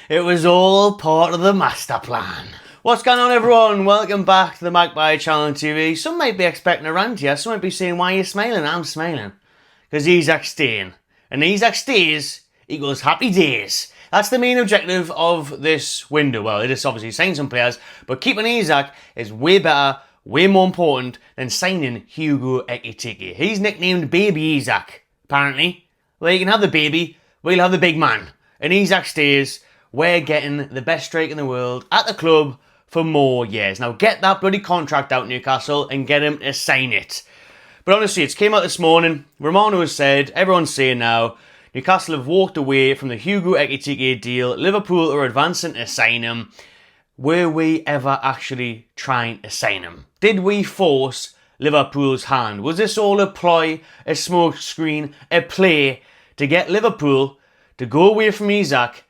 It was all part of the master plan. What's going on, everyone? Welcome back to the Magpie Channel TV. Some might be expecting a rant here. Some might be saying, why are you smiling? I'm smiling. Because Isak's staying. And Isak stays equals happy days. That's the main objective of this window. Well, it is obviously signing some players, but keeping Isak is way better, way more important than signing Hugo Ekitike. He's nicknamed Baby Isak, apparently. Well, you can have the baby, we'll have the big man. And Isak stays. We're getting the best striker in the world at the club for more years. Now get that bloody contract out, Newcastle, and get him to sign it. But honestly, it's came out this morning. Romano has said, everyone's saying now, Newcastle have walked away from the Hugo Ekitike deal. Liverpool are advancing to sign him. Were we ever actually trying to sign him? Did we force Liverpool's hand? Was this all a ploy, a smokescreen, a play to get Liverpool to go away from Isak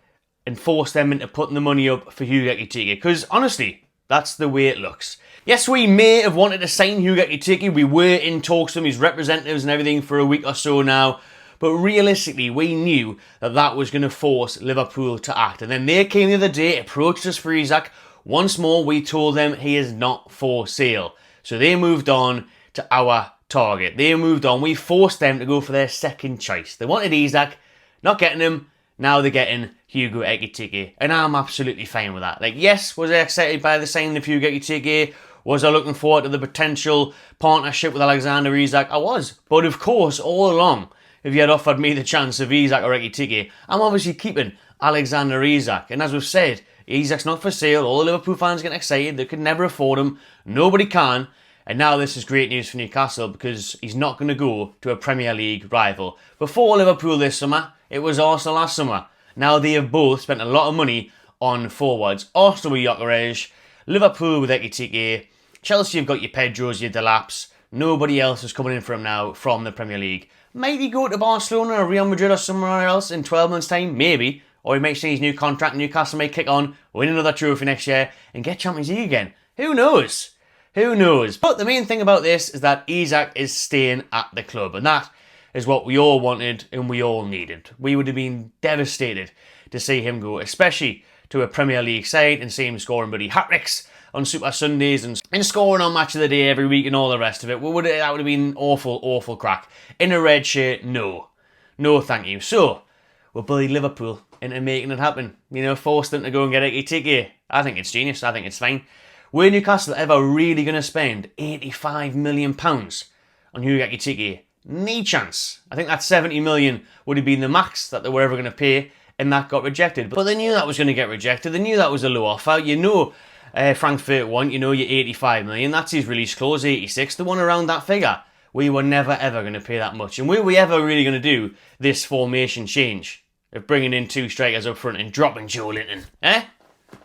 and force them into putting the money up for Hugo Ekitike? Because honestly, that's the way it looks. Yes, we may have wanted to sign Hugo Ekitike. We were in talks with his representatives and everything for a week or so now. But realistically, we knew that that was going to force Liverpool to act. And then they came the other day, approached us for Isak. Once more, we told them he is not for sale. So they moved on to our target. They moved on. We forced them to go for their second choice. They wanted Isak, not getting him. Now they're getting Hugo Ekitike. And I'm absolutely fine with that. Like, yes, was I excited by the signing of Hugo Ekitike? Was I looking forward to the potential partnership with Alexander Isak? I was. But of course, all along, if you had offered me the chance of Isak or Ekitike, I'm obviously keeping Alexander Isak. And as we've said, Isak's not for sale. All the Liverpool fans get excited. They could never afford him. Nobody can. And now this is great news for Newcastle because he's not going to go to a Premier League rival. Before Liverpool this summer, it was Arsenal last summer. Now they have both spent a lot of money on forwards. Arsenal with Gyökeres, Liverpool with Ekitike, Chelsea have got your Pedros, your Delaps. Nobody else is coming in for him now from the Premier League. Might he go to Barcelona or Real Madrid or somewhere else in 12 months' time? Maybe. Or he might sign his new contract, Newcastle may kick on, win another trophy next year, and get Champions League again. Who knows? Who knows? But the main thing about this is that Isak is staying at the club, and that is what we all wanted and we all needed. We would have been devastated to see him go, especially to a Premier League side, and see him scoring bloody hat-tricks on Super Sundays and scoring on Match of the Day every week and all the rest of it. That would have been awful, awful crack. In a red shirt, no. No, thank you. So, we'll bully Liverpool into making it happen. You know, force them to go and get Ekitike. I think it's genius. I think it's fine. Were Newcastle ever really going to spend £85 million on Hugo Ekitike? No chance. I think that 70 million would have been the max that they were ever going to pay, and that got rejected. But they knew that was going to get rejected. They knew that was a low offer. You know, Frankfurt want, you know, your 85 million. That's his release clause, 86. The one around that figure. We were never ever going to pay that much. And were we ever really going to do this formation change of bringing in two strikers up front and dropping Joe Linton?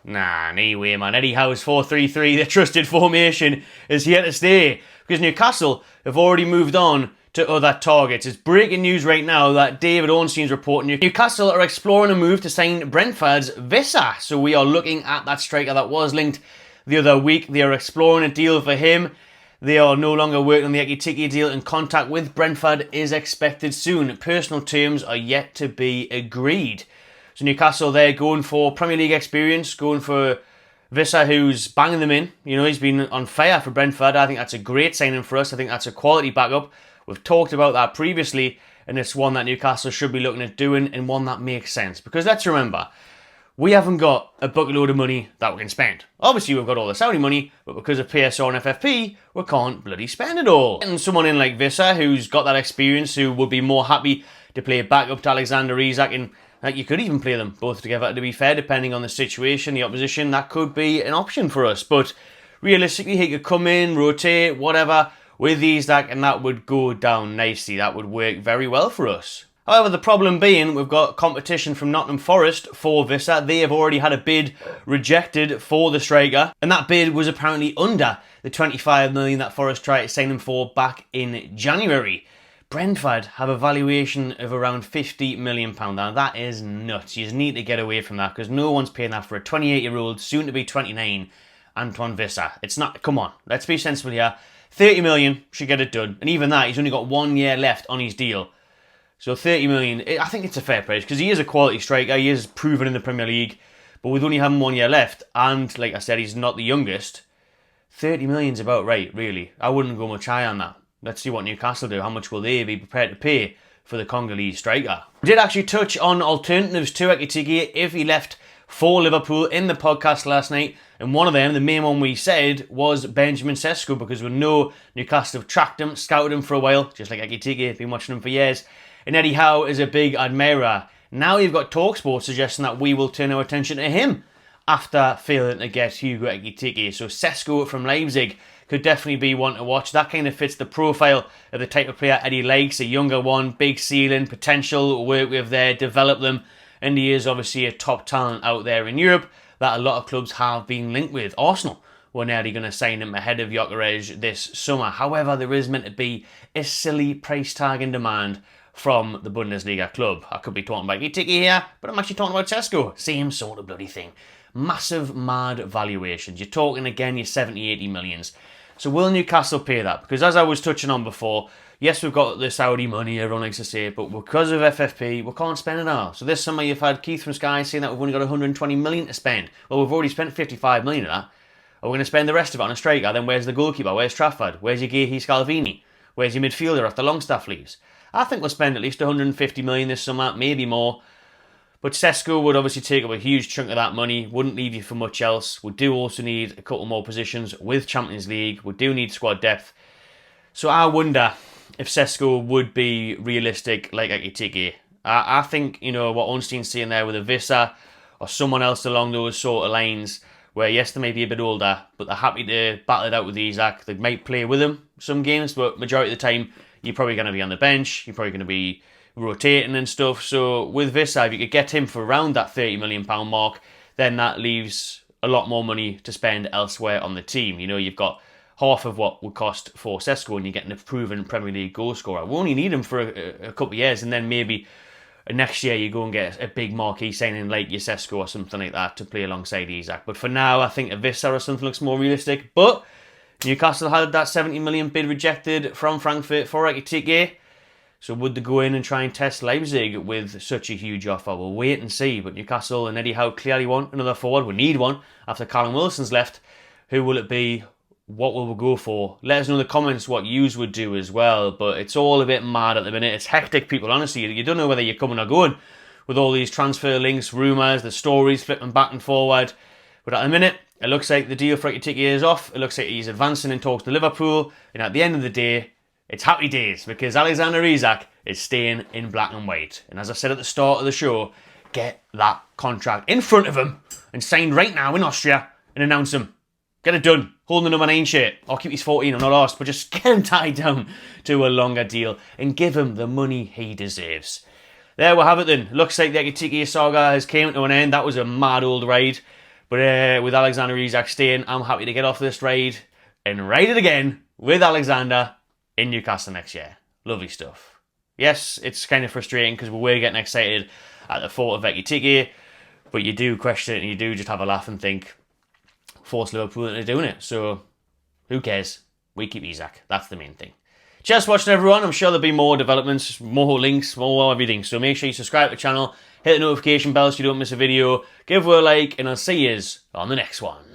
Nah, no way, man. Eddie Howe's 4-3-3, the trusted formation, is here to stay. Because Newcastle have already moved on to other targets. It's breaking news right now that David Ornstein's reporting Newcastle are exploring a move to sign Brentford's Wissa. So we are looking at that striker that was linked the other week. They are exploring a deal for him. They are no longer working on the Ekitike deal, and contact with Brentford is expected soon. Personal terms are yet to be agreed. So Newcastle, they're going for Premier League experience, going for Wissa, who's banging them in. You know, he's been on fire for Brentford. I think that's a great signing for us. I think that's a quality backup. We've talked about that previously, and it's one that Newcastle should be looking at doing, and one that makes sense. Because let's remember, we haven't got a bucket load of money that we can spend. Obviously, we've got all the Saudi money, but because of PSR and FFP, we can't bloody spend it all. And someone in like Wissa, who's got that experience, who would be more happy to play back up to Alexander Isak, and like, you could even play them both together, to be fair, depending on the situation, the opposition, that could be an option for us. But realistically, he could come in, rotate, whatever, with Isak, and that would go down nicely. That would work very well for us. However, the problem being, we've got competition from Nottingham Forest for Wissa. They have already had a bid rejected for the striker, and that bid was apparently under the 25 million that Forest tried to sign him for back in January. Brentford have a valuation of around £50 million. Now, that is nuts. You just need to get away from that, because no one's paying that for a 28-year-old, soon to be 29, Antoine Wissa. It's not, come on, let's be sensible here. 30 million should get it done. And even that, he's only got 1 year left on his deal. So 30 million, I think it's a fair price, because he is a quality striker. He is proven in the Premier League. But with only having 1 year left, and like I said, he's not the youngest, 30 million's about right, really. I wouldn't go much higher on that. Let's see what Newcastle do. How much will they be prepared to pay for the Congolese striker? We did actually touch on alternatives to Ekitike if he left for Liverpool in the podcast last night. And one of them, the main one we said, was Benjamin Sesko, because we know Newcastle have tracked him, scouted him for a while, just like Ekitike, been watching him for years. And Eddie Howe is a big admirer. Now you've got TalkSport suggesting that we will turn our attention to him after failing to get Hugo Ekitike. So Sesko from Leipzig could definitely be one to watch. That kind of fits the profile of the type of player Eddie likes, a younger one, big ceiling, potential, work with there, develop them. And he is obviously a top talent out there in Europe that a lot of clubs have been linked with. Arsenal were nearly going to sign him ahead of Gyökeres this summer. However, there is meant to be a silly price tag in demand from the Bundesliga club. I could be talking about Ekitike here, but I'm actually talking about Sesko. Same sort of bloody thing. Massive, mad valuations. You're talking again your 70, 80 millions. So will Newcastle pay that? Because as I was touching on before, yes, we've got the Saudi money, everyone likes to say it, but because of FFP, we can't spend it all. So this summer you've had Keith from Sky saying that we've only got 120 million to spend. Well, we've already spent 55 million of that. Are we going to spend the rest of it on a striker? Then where's the goalkeeper? Where's Trafford? Where's your Gehi Scalvini? Where's your midfielder after Longstaff leaves? I think we'll spend at least 150 million this summer, maybe more. But Sesko would obviously take up a huge chunk of that money, wouldn't leave you for much else. We do also need a couple more positions with Champions League. We do need squad depth. So I wonder if Sesko would be realistic like Ekitike. I think, you know, what Ornstein's saying there with a Wissa or someone else along those sort of lines, where yes, they may be a bit older, but they're happy to battle it out with Isak. They might play with him some games, but majority of the time, you're probably going to be on the bench. You're probably going to be rotating and stuff. So with Wissa, if you could get him for around that £30 million mark, then that leaves a lot more money to spend elsewhere on the team. You know, you've got half of what would cost for Sesko and you're getting a proven Premier League goal scorer. We only need him for a couple of years, and then maybe next year you go and get a big marquee signing like your Sesko or something like that to play alongside Isak. But for now, I think a Wissa or something looks more realistic. But Newcastle had that 70 million bid rejected from Frankfurt for Ekitike. So would they go in and try and test Leipzig with such a huge offer? We'll wait and see. But Newcastle and Eddie Howe clearly want another forward. We need one after Callum Wilson's left. Who will it be? What will we go for? Let us know in the comments what yous would do as well. But it's all a bit mad at the minute. It's hectic, people, honestly. You don't know whether you're coming or going with all these transfer links, rumours, the stories flipping back and forward. But at the minute, it looks like the deal for Ekitike is off. It looks like he's advancing in talks to Liverpool. And at the end of the day, it's happy days because Alexander Isak is staying in black and white. And as I said at the start of the show, get that contract in front of him and signed right now in Austria and announce him. Get it done. Holding the number 9 shirt. I'll keep his 14, I'm not asked, but just get him tied down to a longer deal and give him the money he deserves. There we have it then. Looks like the Ekitike saga has came to an end. That was a mad old ride. But with Alexander Isak staying, I'm happy to get off this ride and ride it again with Alexander in Newcastle next year. Lovely stuff. Yes, it's kind of frustrating because we were getting excited at the thought of Ekitike, but you do question it and you do just have a laugh and think, force Liverpool into doing it. So, who cares? We keep Isak. That's the main thing. Just watching, everyone. I'm sure there'll be more developments, more links, more everything. So make sure you subscribe to the channel, hit the notification bell so you don't miss a video, give her a like, and I'll see you on the next one.